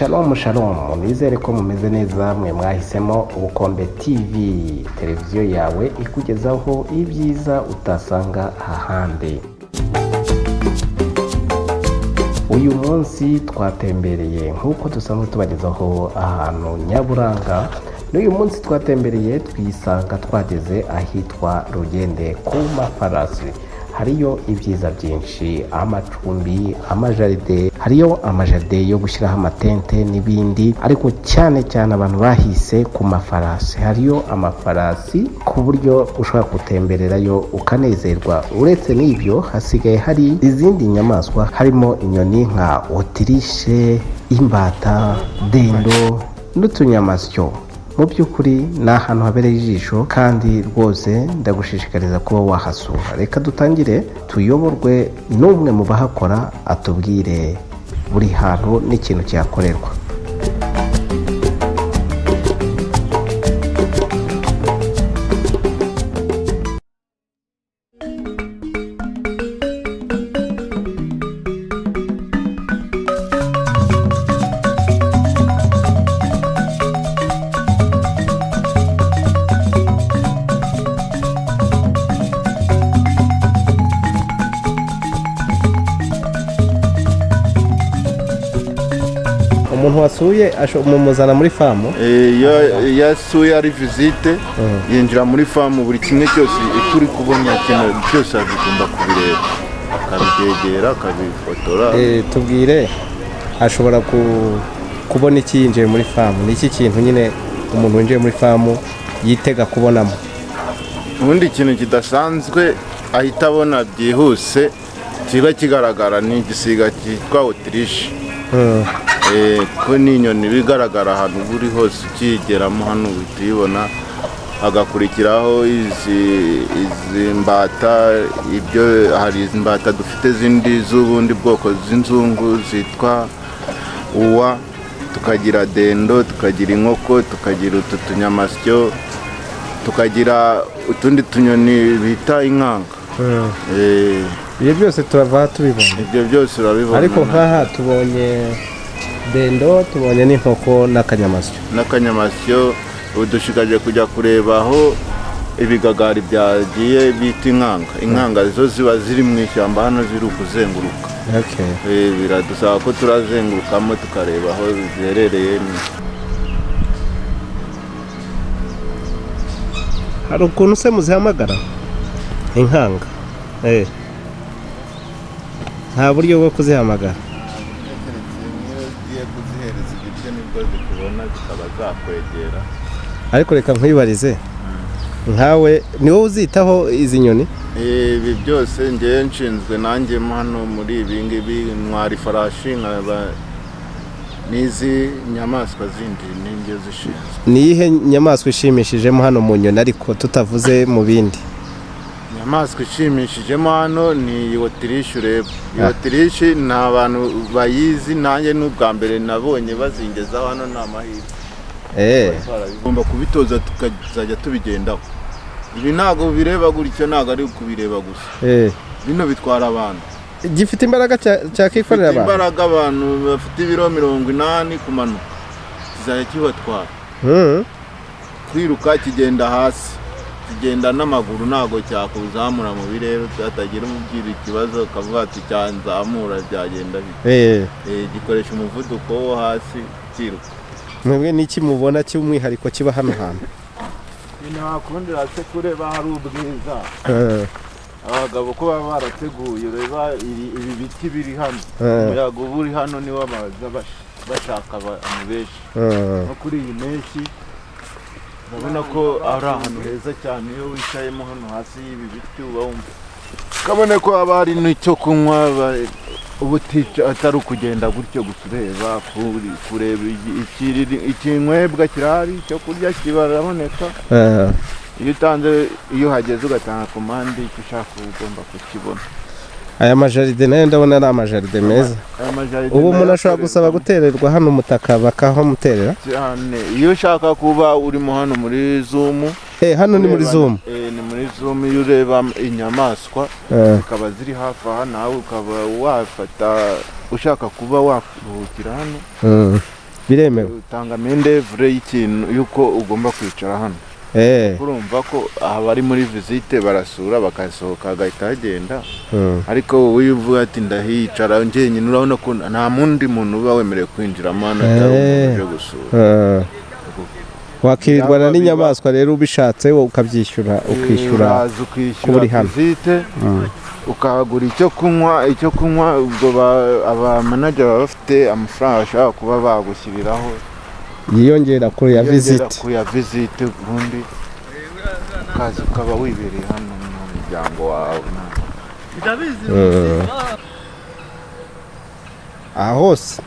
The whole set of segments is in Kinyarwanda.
Shalom shalom, nizere ko mumeze neza mwe mwahisemo Ubukombe TV, televiziyo yawe ikugezaho ibyiza utasanga ahandi. Uyu munsi twatembereye nk'uko dusanzwe tubagezaho ahantu nyaburanga. N'uyu munsi twatembereye twisanga twageze ahitwa Rugende ku mafarasi. Hariyo ibyiza byinshi, amacumbi, amajaride, hariyo amajaride yo gushyiraho amatente n'ibindi, ariko cyane cyane abantu bahise ku mafarasi. Hariyo amafarasi ku buryo ushobora gutembererayo ukanezerwa. Uretse n'ibyo hasigaye hari izindi nyamaswa, harimo inyoni nka otirishe, imbata, dendo n'utunyamasyo. Mu by'ukuri ni ahantu habereye ijisho kandi rwose ndagushishikariza kuba wahasura. Reka dutangire tuyoborwe n'umwe mu bahakora atubwire buri hantu n'ikintu kihakorerwa. Umuntu wasuye mumuzana muri famu? Yasuye ari visite, yinjira muri famu, buri kimwe cyose turi kubona kintu cyose agomba kubireba, akabyegera, akabifotora. Tubwire, ashobora kubona iki yinjiye muri famu? Ni iki kintu nyine umuntu winjiye muri famu yitega kubonamo? Ubundi ikintu kidasanzwe ahita abona byihuse kiba kigaragara ni igisiga cyitwa otirishe. Ko ni inyoni bigaragara ahantu buri hose ukigeramo hano utibona. Hagakurikiraho izi mbata, ibyo hari izi mbata dufite zindi z'ubundi bwoko z'inzungu zitwa uwa, tukagira dendo, tukagira inkoko, tukagira utu tunyamasyo, tukagira utundi tunyoni bita inkanga. Ibyo byose turava tubibona? Ibyo byose urabibona. Ariko nk'aha tubonye dendo, tubonye n'inkoko n'akanyamasyo. Udushikaje kujya kureba aho ibigagari byagiye bita inkanga zo ziba ziri mu ishyamba hano ziri kuzenguruka. Biradusaba ko turazengurukamo tukareba aho ziherereye. Hari ukuntu se muzihamagara inkanga? Nta buryo bwo kuzihamagara? Ariko reka nkwibarize, nkawe ni wowe uzitaho izi nyoni? Ibi byose ngewe nshinzwe nanjye hano muri ibi ngibi, ntwara ifarashi n'izi nyamaswa zindi n'inge zishinzwe. Ni iyihe nyamaswa ishimishijemo hano mu nyoni ariko tutavuze mu bindi? Inyamaswa ishimishijemo hano ni otirishe. ureba otirishe nta bantu bayizi, nanjye n'ubwa mbere nabonye bazingezaho hano ni amahirwe. Tugomba kubitoza tukazajya tubigendaho. Ibi ntabwo bireba gutyo, ntabwo ari kubireba gusa. Bino bitwara abantu. Gifite imbaraga cyakikorera abantu? Imbaraga abantu bafite ibiro 80 kumanuka kizajya kibatwara. Kwiruka kigenda hasi, kigenda n'amaguru, ntabwo cyakuzamura mu birere byatagira umubwira ikibazo kavuga ati cyanzamura byagenda bite. Gikoresha umuvuduko wo hasi kiruka. Mwebwe niki mubona cy'umwihariko kiba hano hantu? Nakundira se kureba hari ubwiza. Abagabo ko baba barateguye, ureba ibi biti biri hano, umuyaga uri hano niwo amaza bashaka abantu benshi. No kuri iyi menshi urabona ko ari ahantu heza cyane. Iyo wicayemo hano hasi y'ibi biti uba wumva kabone ko haba hari n'icyo kunywa, ubutica atari ukugenda gutyo gusa ureba, kureba ikinywebwa kirahari, icyo kurya kibaraboneka. Iyo uhageze ugatanga komande icyo ushaka ugomba kukibona. Aya majaride nayo ndabona ari amajaride meza. Ubu umuntu ashobora gusaba gutererwa hano umutaka bakahamuterera? Iyo ushaka kuba urimo hano muri Zoom. Hano ni muri Zoom? Ni muri Zoom. Iyo ureba inyamaswa zikaba ziri hafi aha, nawe ukaba wafata ushaka kuba wakuruhukira hano, biremewe utanga mendevure y'ikintu yuko ugomba kwicara hano urumva ko abari muri visite barasura bakasohoka agahita agenda ariko wowe uvuga ati ndahicara njyenyine urabona ko nta mundi muntu uba wemerewe kwinjiramo hano atari umuntu uje gusura wakirwana n'inyamaswa rero ubishatse ukabyishyura ukishyura kuri hano visite ukagura icyo kunywa ubwo abamanager baba bafite amafaranga bashaka kuba bagushyiriraho yiyongera kuri ya visite ubundi ukaza ukaba wibereye hano mu muryango wawe aha hose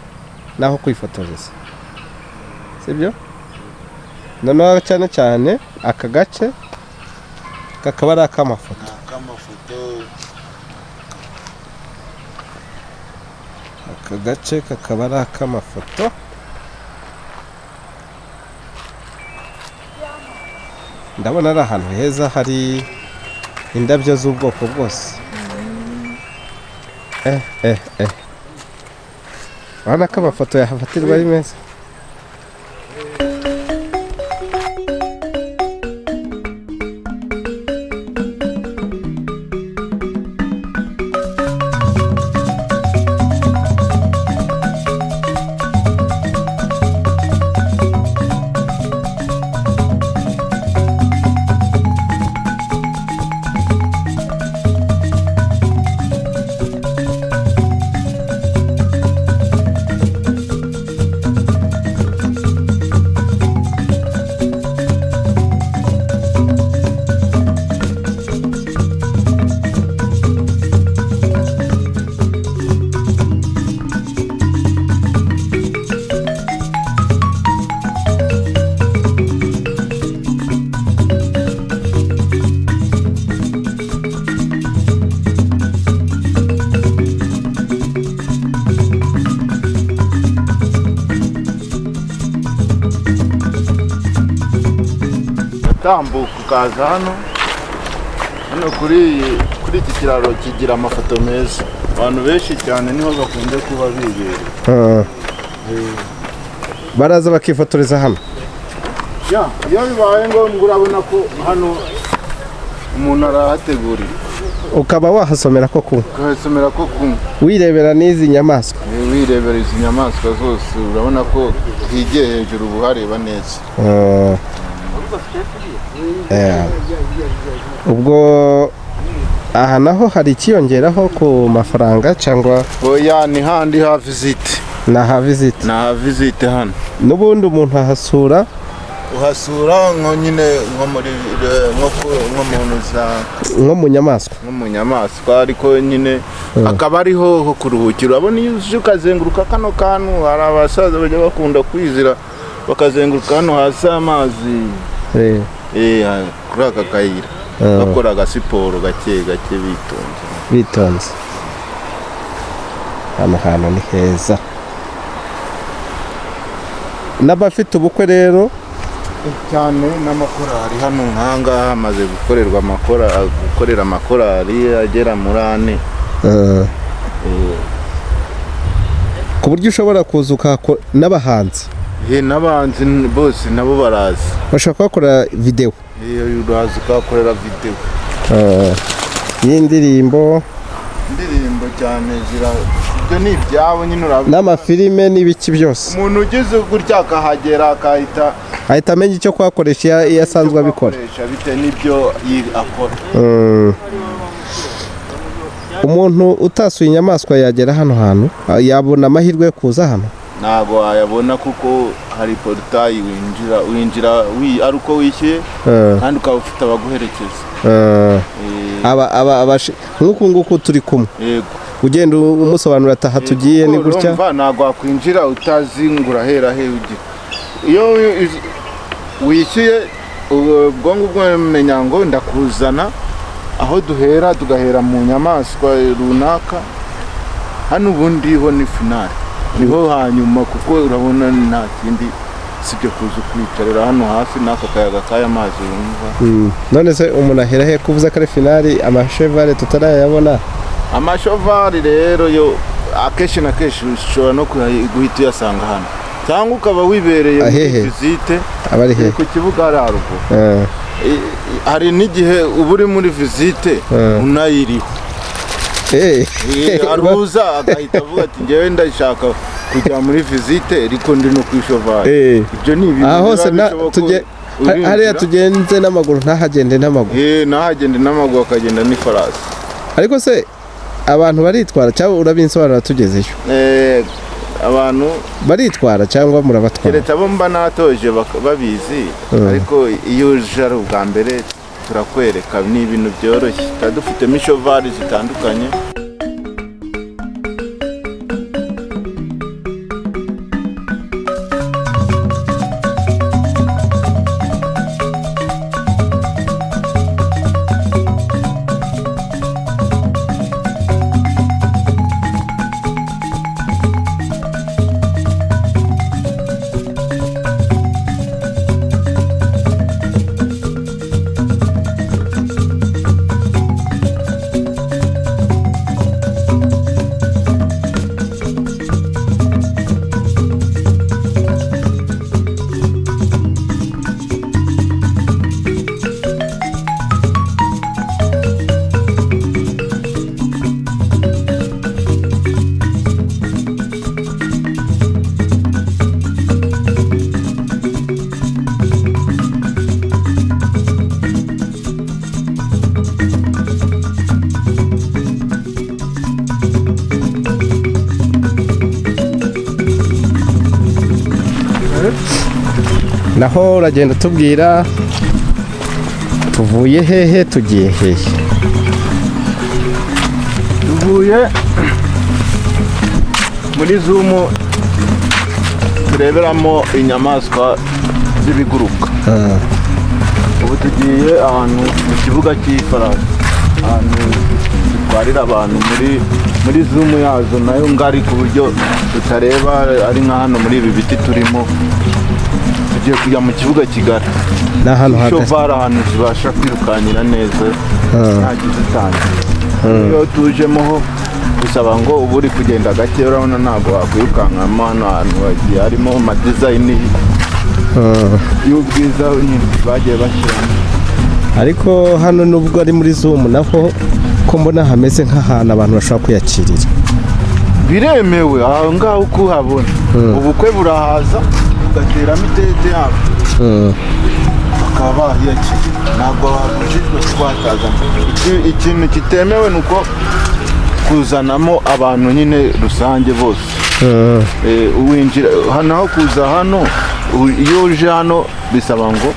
naho kwifotoreza sibyo noneho cyane cyane aka gace kakaba ari ak'amafoto aka gace kakaba ari ak'amafoto ndabona ari ahantu heza hari indabyo z'ubwoko bwose urabona ko amafoto yahafatirwa ari meza tambuka ukaza hano kuri iki kiraro kigira amafoto meza abantu benshi cyane niho bakunze kuba bibereye baraza bakifotoreza hano iyo bibaye ngombwa urabona ko hano umuntu arahategurira ukaba wahasomera ko kunywa ukahasomera ko kunywa wirebera n'izi nyamaswa wirebera izi nyamaswa zose urabona ko higiye hejuru ubu hareba neza ubwo aha naho hari ikiyongeraho ku mafaranga cyangwa oya ni handi ha visite na visite hano n'ubundi umuntu ahasura uhasura nko nyine nko mu nyamaswa ariko nyine akaba ariho ho kuruhukira urabona iyo uje ukazenguruka kano kantu hari abasaza bajya bakunda kwizira bakazenguruka hano hasi amazi kuri aka kayira bakora agasiporo gake gake bitonze hano hantu ni heza n'abafite ubukwe rero cyane n'amakorari hano nk'ahangaha hamaze gukorera amakorari agera muri 4 ku buryo ushobora kuza ukahakora n'abahanzi n'abahanzi bose nabo baraza bashaka kuhakora videwo uraza ukahakorera videwo y'indirimbo cyane ibyo ni ibyabo nyine urabona n'amafilime n'ibiki byose umuntu ugeze gutya akahagera ahita amenya icyo kuhakoresha iyo asanzwe abikora bitewe n'ibyo akora umuntu utasuye inyamaswa yagera hano hantu yabona amahirwe yo kuza hano ntabwo wayabona kuko hari porutayi winjira ari uko wishyuye kandi ukaba ufite abaguherekeza nk'uku nguku turi kumwe ugenda umusobanurira ataha tugiye ni gutya ntabwo wakwinjira utazi ngo urahera he ugira iyo wishyuye ubwonko bw'umenya ngo ndakuzana aho duhera tugahera mu nyamaswa runaka hano ubundi ho ni finale niho hanyuma kuko urabona nta kindi sibyo kuza kwicarira hano hafi n'aka kayaga k'aya mazi wumva none se umuntu ahera he kuvuza ko ari finale amashevare tutarayabona amashovari rero yo akenshi na kenshi ushobora no guhita uyasanga hano cyangwa ukaba wibereye muri visite abari he ku kibuga hari haruguru. Hari n'igihe uba uri muri visite unayiriho aruza agahita avuga ati njyewe ndashaka kujya muri visite ariko ndi no kwishovari. Ibyo ni ibintu hose hariya tugenze n'amaguru ntahagende n'amaguru ntahagende n'amaguru akagenda n'ifarasi. Ariko se abantu baritwara cyangwa urabinsobanura tugezeyo? Abantu baritwara cyangwa murabatwara? Keretse abo mba natoje babizi, ariko iyo uje ari ubwa mbere turakwereka, ni ibintu byoroshye. Dufitemo ishovari zitandukanye. Naho uragenda tubwira tuvuye hehe tugiye hehe? Tuvuye muri zumu tureberamo inyamaswa z'ibiguruka. Ubu tugiye ahantu mu kibuga cy'ifarasi, ahantu dutwarira abantu muri zumu yazo nayo ngari ku buryo tutareba ari nka hano muri ibi biti turimo. Tugiye kujya mu kibuga kigari n'ahantu shovari, ahantu zibasha kwirukankira neza nta gitangira. Iyo tujemo bisaba ngo uba uri kugenda gake, urabona ntabwo wakwirukankamo. Hano hantu hagiye harimo amadizayini y'ubwiza bagiye bashyiramo. Ariko hano nubwo ari muri zumu naho ko mbona hameze nk'ahantu abantu bashobora kwiyakirira. Biremewe aho ngaho uko uhabona. Ubukwe burahaza ugateramo itete yabo bakaba bahiyakira, ntabwo babujijwe kubataza. Ikintu kitemewe ni uko kuzanamo abantu nyine rusange bose. Uwinjira hano, aho kuza hano, iyo uje hano bisaba ngo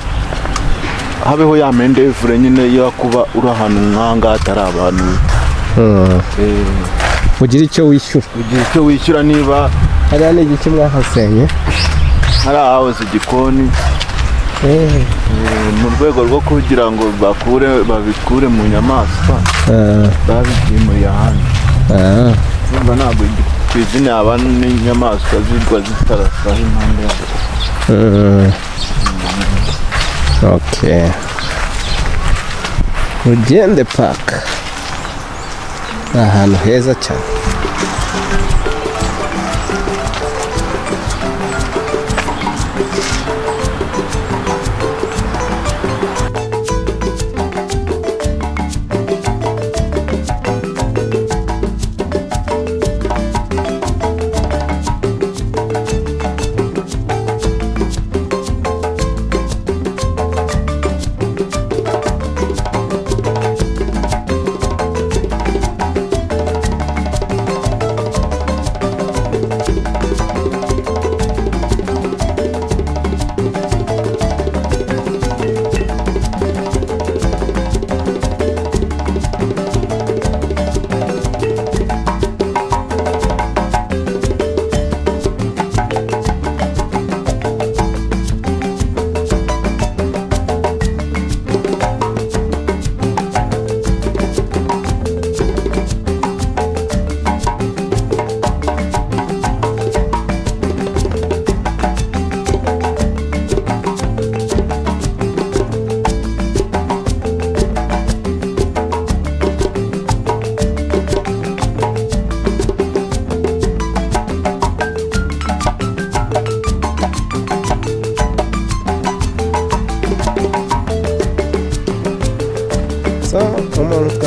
habeho ya mendevure nyine yo kuba uri ahantu nk'ahangaha hatari abantu. Ugira icyo wishyura. Niba hariya ni igiki mwahasenye? Hari ahahoze igikoni mu rwego rwo kugira ngo babikure mu nyamaswa, babikimuriye ahandi. Urumva ntabwo ku izina yaba n'inyamaswa zirwa zitarasaho impande yazo. Okay. Rugende Park ni ahantu heza cyane.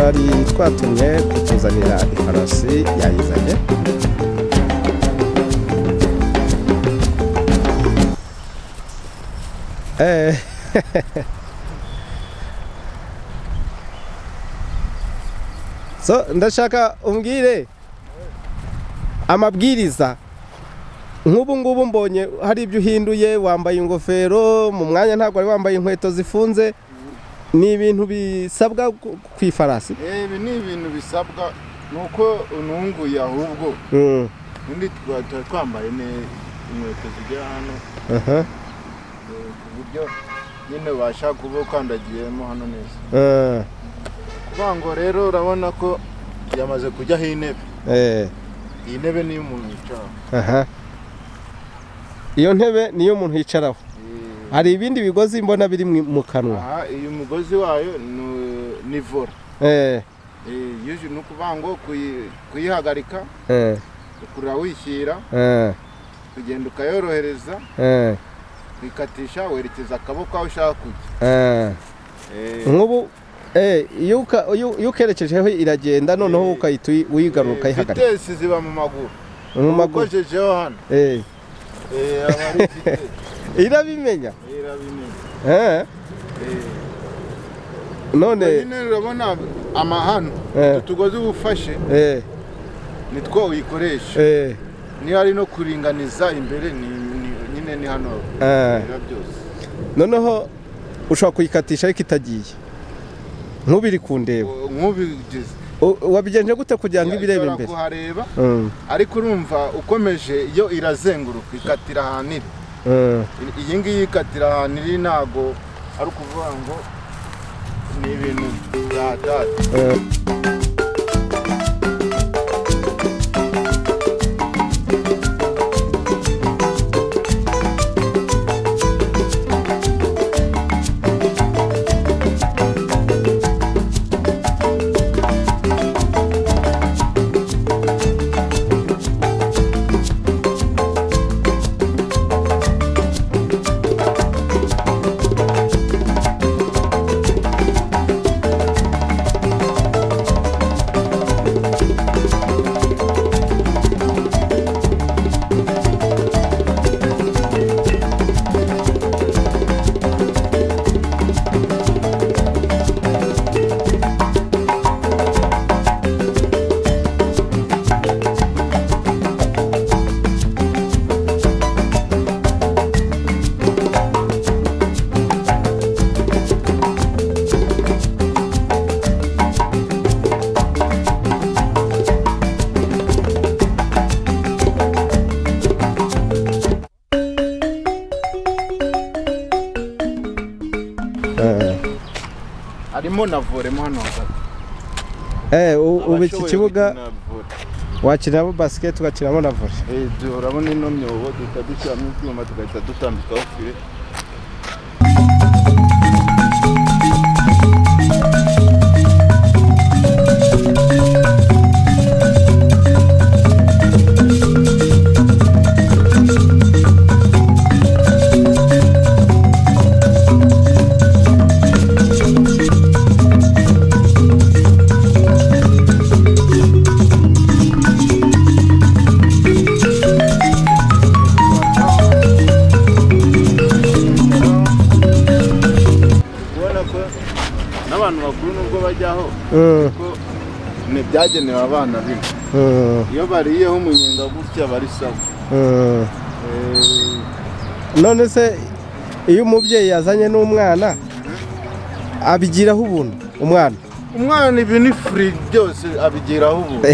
twari twatumye kutuzanira ifarasi yayizanye. So ndashaka umbwire amabwiriza nk'ubu ngubu mbonye hari ibyo uhinduye, wambaye ingofero mu mwanya ntabwo ari wambaye inkweto zifunze, ni ibintu bisabwa ku ifarasi. Ibi ni ibintu bisabwa nuko ununguye ahubwo undi twambaye inkweto zigera hano ku buryo nyine ubasha kuba ukandagiyemo hano neza. Kuvuga ngo rero urabona ko yamaze kujyaho intebe. Iyi ntebe niyo umuntu yicaraho. Iyo ntebe niyo umuntu yicaraho. Hari ibindi bigozi mbona biri mu kanwa. Uyu mugozi wayo ni vora. Yuji ni ukuvuga ngo kuyihagarika, ukurura wishyira, kugenda ukayorohereza, kwikatisha werekeza akaboko aho ushaka kujya. Nk'ubu iyo ukerekejeho iragenda, noneho ukahita uyigarura ukayihagarika. Vitesi ziba mu maguru. Mu maguru. Ukojejeho hano. Irabimenya. None urabona amahano tugozi ubufashe nitwo uyikoresha. Niyo ari no kuringaniza imbere nyine ni hano byose. Noneho ushobora kuyikatisha ariko itagiye. Nk'ubiri kundeba. Nk'ubigize. Wabigenje gute kugira ngo ibirebe imbere? Kuhareba. Ariko urumva ukomeje iyo irazenguruka ikatira ahantu iri. Iyi ngiyi ikatira ahantu iri ntago ari ukuvuga ngo ni ibintu bya data. Harimo na volemo hano hagati. Ubu iki kibuga wakinamo basket ugakinamo na volley. Urabona ino myobo dushyiramo ibyuma tugahita dutambikaho fire. N'abantu bakuru nubwo bajyaho kuko ne byagenewe abana bino. Iyo bariyeho umunyenga gutya bari sawa. None se iyo umubyeyi yazanye n'umwana abigiraho ubuntu umwana ibi ni free byose abigiraho ubuntu.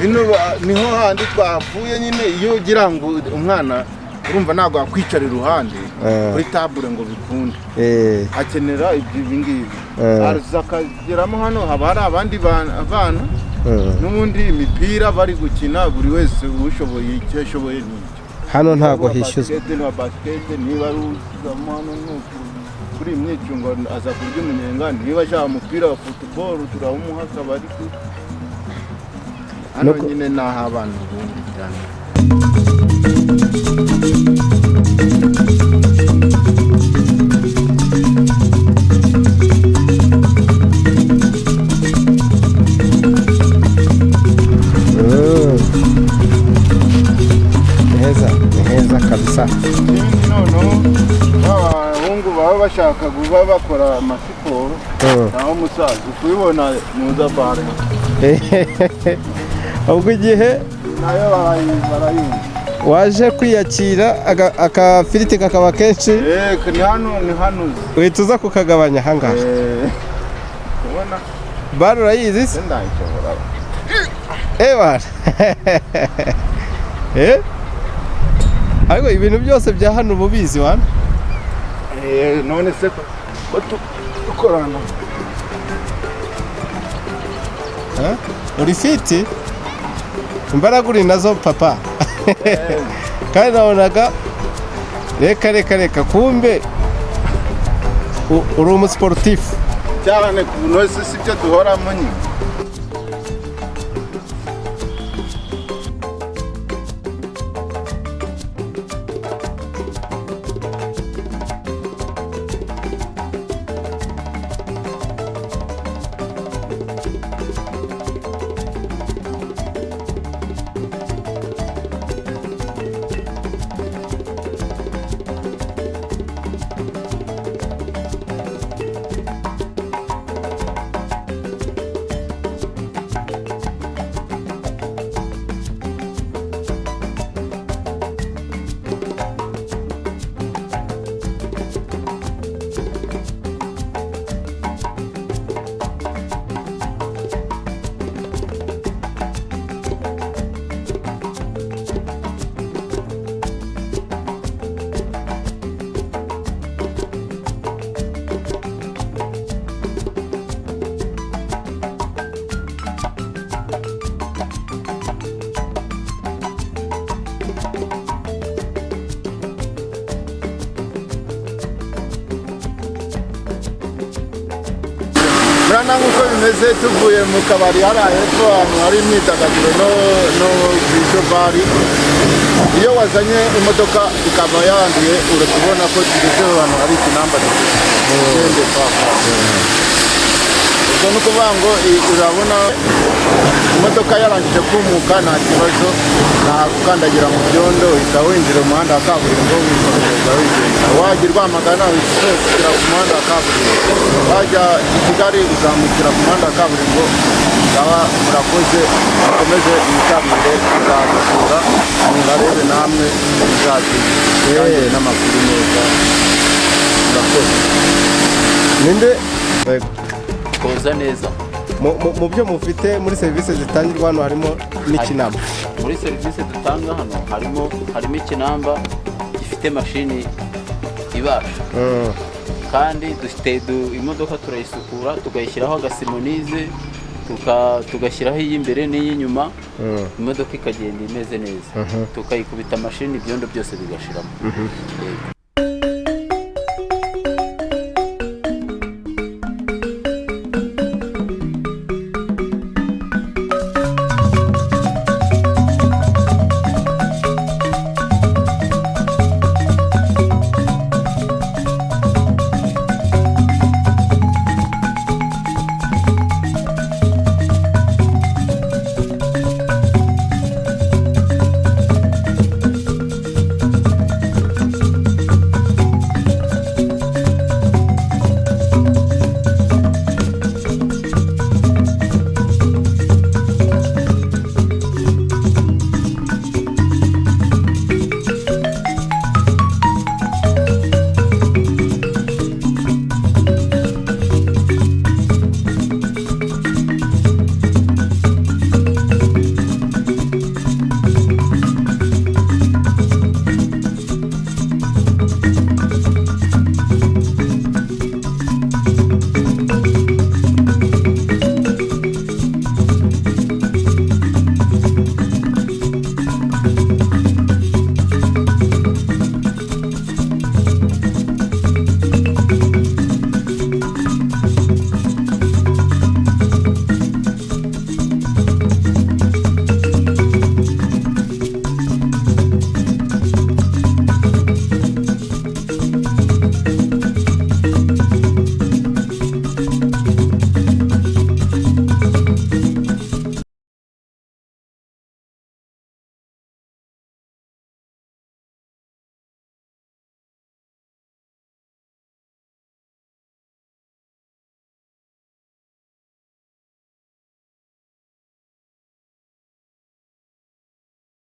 Bino niho handi twavuye nyine iyo ugira ngo umwana urumva ntabwo yakwicara iruhande kuri table ngo bikunde. Akenera ibi ngibi. Aruzakageramo hano haba hari abandi bana n'ubundi imipira bari gukina buri wese ushoboye icyo ashoboye n'icyo. Hano ntabwo hishyuzwa. Basket niba ruzamo hano kuri imyicungo aza kurya umunyenga, niba ashaka umupira wa football turawumuha akabari. Hano nyine naho abantu bundi cyane. baba bashaka kuba bakora amasiporo naho umusaza ukubibona muza bare ubwo igihe nayo barayumva waje kwiyakira akafiriti kakaba kenshi ni hano uhita uza kukagabanya ahangaha ubona bare urayizi se ndayishobora bara ariko ibintu byose bya hano ububizi wana none se ko dukorana uri fiti imbaraga uri nazo papa kandi nabonaga reka kumbe uri umusiporutifu cyane ku nose si byo duhoramo nyine urana nk'uko bimeze tuvuye mu kabari hariya hepfo ahantu hari imyidagaduro no kwisho bari iyo wazanye imodoka ikaba yanduye urakubona ko tugeze ahantu hari ikinamba gende papa ubwo ni ukuvuga ngo urabona imodoka yarangije kumuka nta kibazo nta gukandagira mu byondo uhita winjira mu muhanda wa kaburimbo wikomeza wigenda wajya Rwamagana uhita ku muhanda wa kaburimbo wajya i Kigali uzamukira ku muhanda wa kaburimbo ukaba murakoze mukomeze mwitabire kuzadusura murarebe namwe muzatugire n'amakuru meza murakoze ninde koza neza mu byo mufite muri serivisi zitangirwa hano harimo n'ikinamba muri serivisi dutanga hano harimo ikinamba gifite mashini ibasha kandi dufite imodoka turayisukura tukayishyiraho agasimonize tugashyiraho iy'imbere n'iy'inyuma imodoka ikagenda imeze neza tukayikubita mashini ibyondo byose bigashiramo